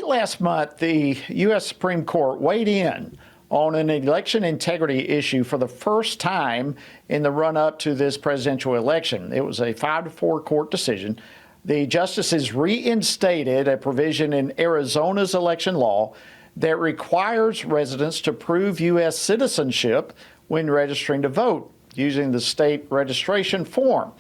last month, the U.S. Supreme Court weighed in on an election integrity issue for the first time in the run-up to this presidential election. It was a 5-4 court decision. The justices reinstated a provision in Arizona's election law that requires residents to prove U.S. citizenship when registering to vote using the state registration form.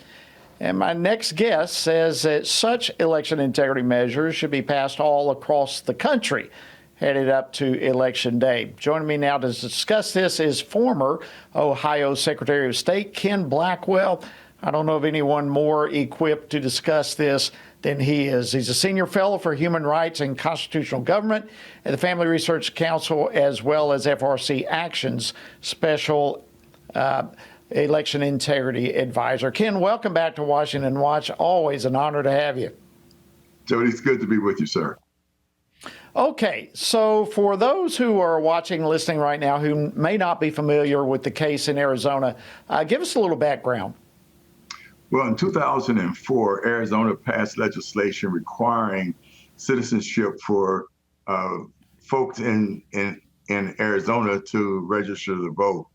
And my next guest says that such election integrity measures should be passed all across the country headed up to Election Day. Joining me now to discuss this is former Ohio Secretary of State Ken Blackwell. I don't know of anyone more equipped to discuss this than he is. He's a senior fellow for human rights and constitutional government at the Family Research Council, as well as FRC Action's special election integrity advisor. Ken, welcome back to Washington Watch. Always an honor to have you. Jody, it's good to be with you, sir. Okay, so for those who are watching, listening right now, who may not be familiar with the case in Arizona, give us a little background. Well, in 2004, Arizona passed legislation requiring citizenship for folks in Arizona to register to vote.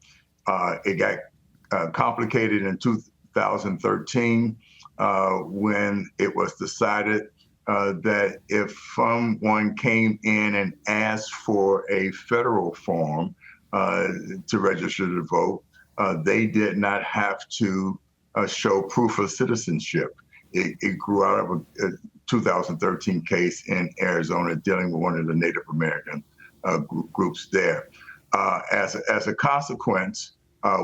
It got complicated in 2013 when it was decided that if someone came in and asked for a federal form to register to vote, they did not have to show proof of citizenship. It grew out of a 2013 case in Arizona dealing with one of the Native American groups there. As a consequence,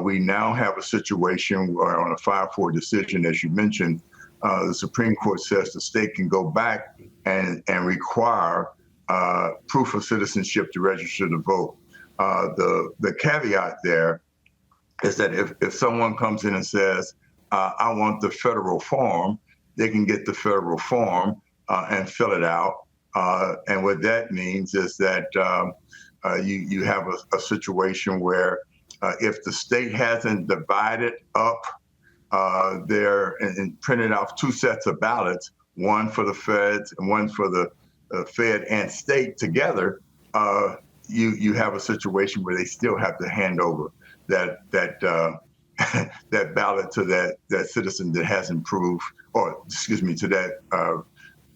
we now have a situation where on a 5-4 decision, as you mentioned, the Supreme Court says the state can go back and require proof of citizenship to register to vote. The caveat there is that if someone comes in and says, I want the federal form, they can get the federal form and fill it out. And what that means is that you have a situation where if the state hasn't divided up there and printed off 2 sets of ballots, one for the feds and one for the fed and state together, you have a situation where they still have to hand over that that ballot to that citizen that hasn't proved, or excuse me, to that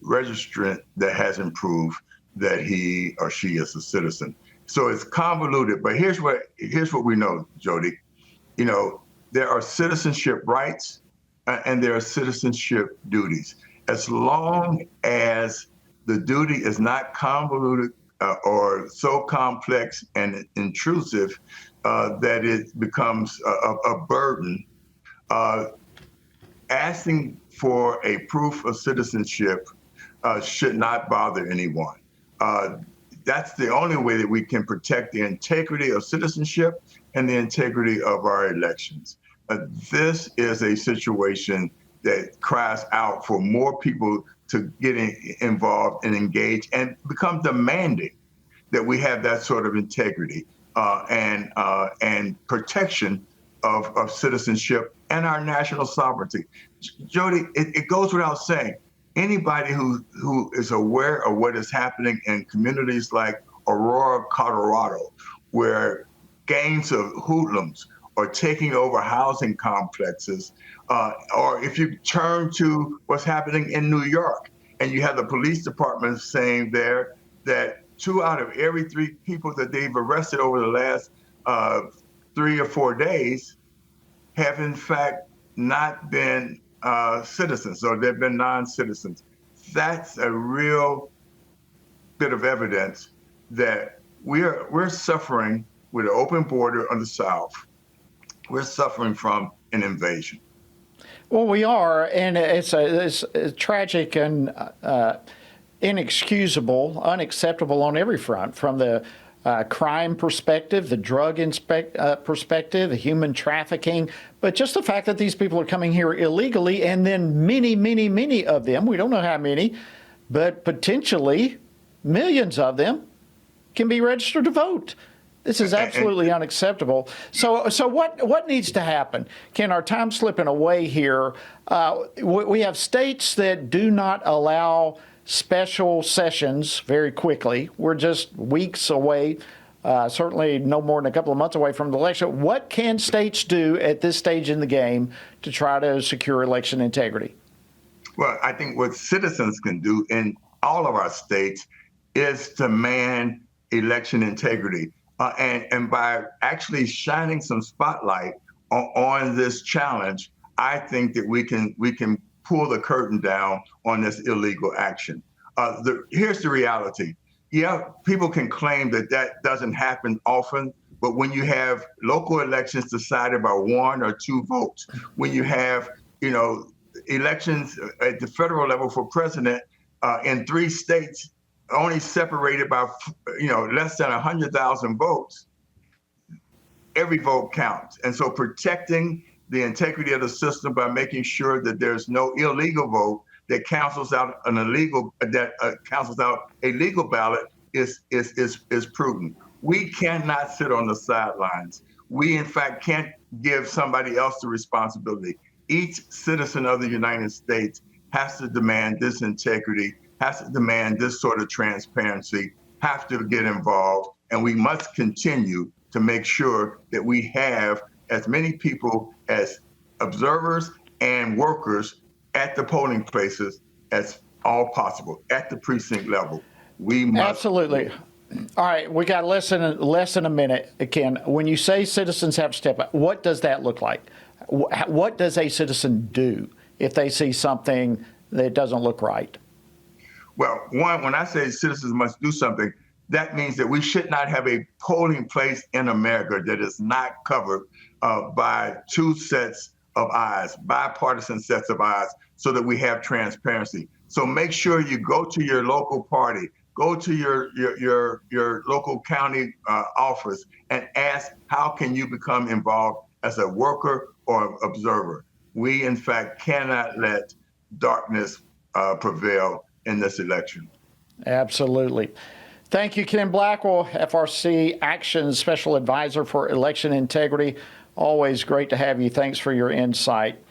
registrant that hasn't proved that he or she is a citizen. So it's convoluted, but here's what we know, Jody. You know, there are citizenship rights and there are citizenship duties. As long as the duty is not convoluted or so complex and intrusive that it becomes a burden, asking for a proof of citizenship should not bother anyone. That's the only way that we can protect the integrity of citizenship and the integrity of our elections. This is a situation that cries out for more people to get involved and engage and become demanding that we have that sort of integrity and protection of citizenship and our national sovereignty. Jody, it goes without saying, anybody who is aware of what is happening in communities like Aurora, Colorado, where gangs of hoodlums are taking over housing complexes, or if you turn to what's happening in New York, and you have the police department saying there that 2 out of every 3 people that they've arrested over the last 3 or 4 days have in fact not been citizens, or they've been non-citizens. That's a real bit of evidence that we're suffering with an open border on the South. We're suffering from an invasion. Well, we are, and it's tragic and inexcusable, unacceptable on every front, from the crime perspective, the drug perspective, the human trafficking, but just the fact that these people are coming here illegally, and then many of them, we don't know how many, but potentially millions of them can be registered to vote. This is absolutely unacceptable. So what needs to happen? Ken, our time's slipping away here. We have states that do not allow special sessions very quickly. We're just weeks away, certainly no more than a couple of months away from the election. What can states do at this stage in the game to try to secure election integrity? Well, I think what citizens can do in all of our states is demand election integrity. And by actually shining some spotlight on this challenge, I think that we can pull the curtain down on this illegal action. Here's the reality. Yeah, people can claim that that doesn't happen often, but when you have local elections decided by 1 or 2 votes, when you have, elections at the federal level for president in 3 states only separated by, less than 100,000 votes, every vote counts. And so protecting the integrity of the system by making sure that there's no illegal vote that cancels out a legal ballot is prudent. We cannot sit on the sidelines. We, in fact, can't give somebody else the responsibility. Each citizen of the United States has to demand this integrity, has to demand this sort of transparency, have to get involved, and we must continue to make sure that we have as many people as observers and workers at the polling places as all possible, at the precinct level. We must. Absolutely. All right, we got less than a minute, Ken. When you say citizens have to step up, what does that look like? What does a citizen do if they see something that doesn't look right? Well, when I say citizens must do something, that means that we should not have a polling place in America that is not covered by 2 sets of eyes, bipartisan sets of eyes, so that we have transparency. So make sure you go to your local party, go to your local county office and ask, how can you become involved as a worker or observer? We, in fact, cannot let darkness prevail in this election. Absolutely. Thank you, Ken Blackwell, FRC Action Special Advisor for Election Integrity. Always great to have you. Thanks for your insight.